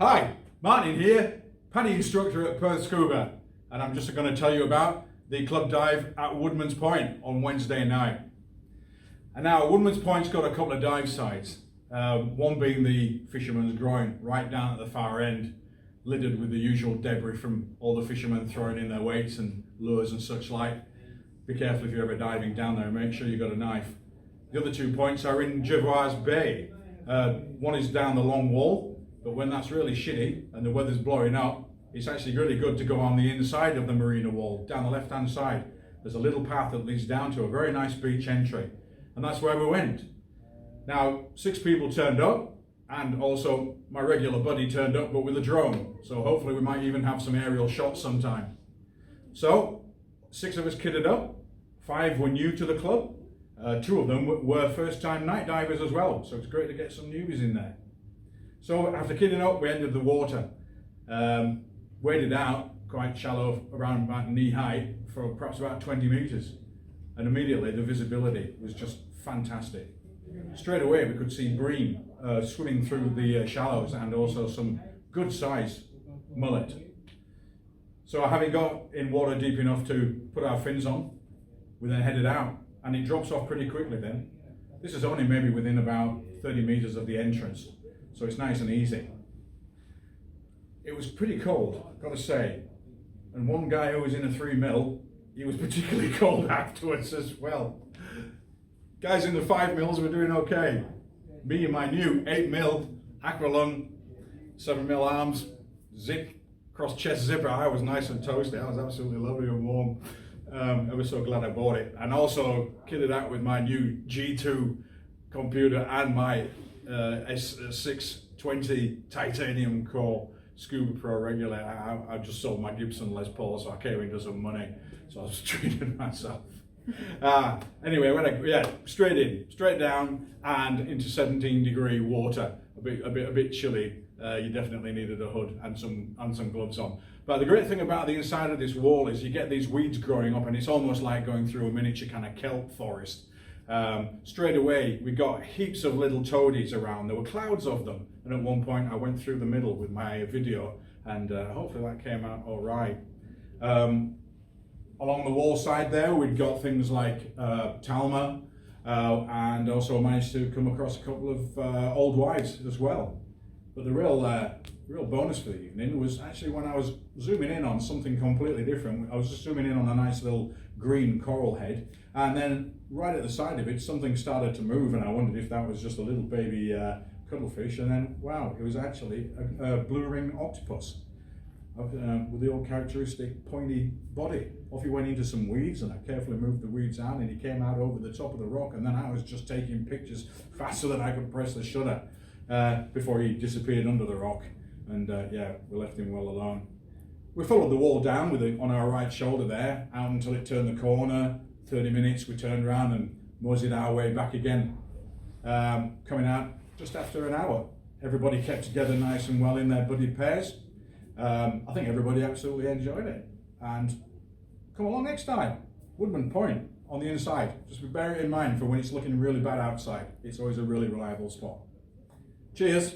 Hi, Martin here, PADI instructor at Perth Scuba, and I'm just going to tell you about the club dive at Woodman's Point on Wednesday night. And now Woodman's Point's got a couple of dive sites, one being the fisherman's groin right down at the far end, littered with the usual debris from all the fishermen throwing in their weights and lures and such like. Be careful if you're ever diving down there and make sure you've got a knife. The other 2 points are in Jervoise Bay. One is down the long wall, but when that's really shitty and the weather's blowing up, it's actually really good to go on the inside of the marina wall, down the left-hand side. There's a little path that leads down to a very nice beach entry, and that's where we went. Now, 6 people turned up, and also my regular buddy turned up, but with a drone, so hopefully we might even have some aerial shots sometime. So, 6 of us kitted up, 5 were new to the club, 2 of them were first-time night divers as well, so it's great to get some newbies in there. So after kidding up, we entered the water, waded out quite shallow, around about knee height, for perhaps about 20 meters. And immediately the visibility was just fantastic. Straight away we could see bream swimming through the shallows, and also some good size mullet. So having got in water deep enough to put our fins on, we then headed out, and it drops off pretty quickly then. This is only maybe within about 30 meters of the entrance. So it's nice and easy. It was pretty cold, I've got to say. And one guy who was in a 3 mil, he was particularly cold afterwards as well. Guys in the 5 mils were doing okay. Me and my new 8 mil aqualung, 7 mil arms, zip, cross chest zipper. I was nice and toasty. I was absolutely lovely and warm. I was so glad I bought it. And also kitted out with my new G2 computer and my S620 titanium core Scuba Pro regulator. I just sold my Gibson Les Paul, so I came into some money, so I was treating myself. Anyway, straight down and into 17-degree water, a bit chilly. You definitely needed a hood and some gloves on. But the great thing about the inside of this wall is you get these weeds growing up, and it's almost like going through a miniature kind of kelp forest. Straight away we got heaps of little toadies around. There were clouds of them, and at one point I went through the middle with my video, and hopefully that came out all right. Along the wall side there we'd got things like Talma, and also managed to come across a couple of old wives as well. But the real bonus for the evening was actually when I was zooming in on something completely different. I was just zooming in on a nice little green coral head, and then right at the side of it something started to move, and I wondered if that was just a little baby cuttlefish, and then wow, it was actually a blue ring octopus with the old characteristic pointy body. Off he went into some weeds, and I carefully moved the weeds out, and he came out over the top of the rock, and then I was just taking pictures faster than I could press the shutter before he disappeared under the rock. And yeah, we left him well alone. We followed the wall down with it on our right shoulder there, out until it turned the corner. 30 minutes, we turned around and moseyed our way back again. Coming out just after an hour. Everybody kept together nice and well in their buddy pairs. I think everybody absolutely enjoyed it. And come along next time. Woodman Point on the inside. Just bear it in mind for when it's looking really bad outside. It's always a really reliable spot. Cheers.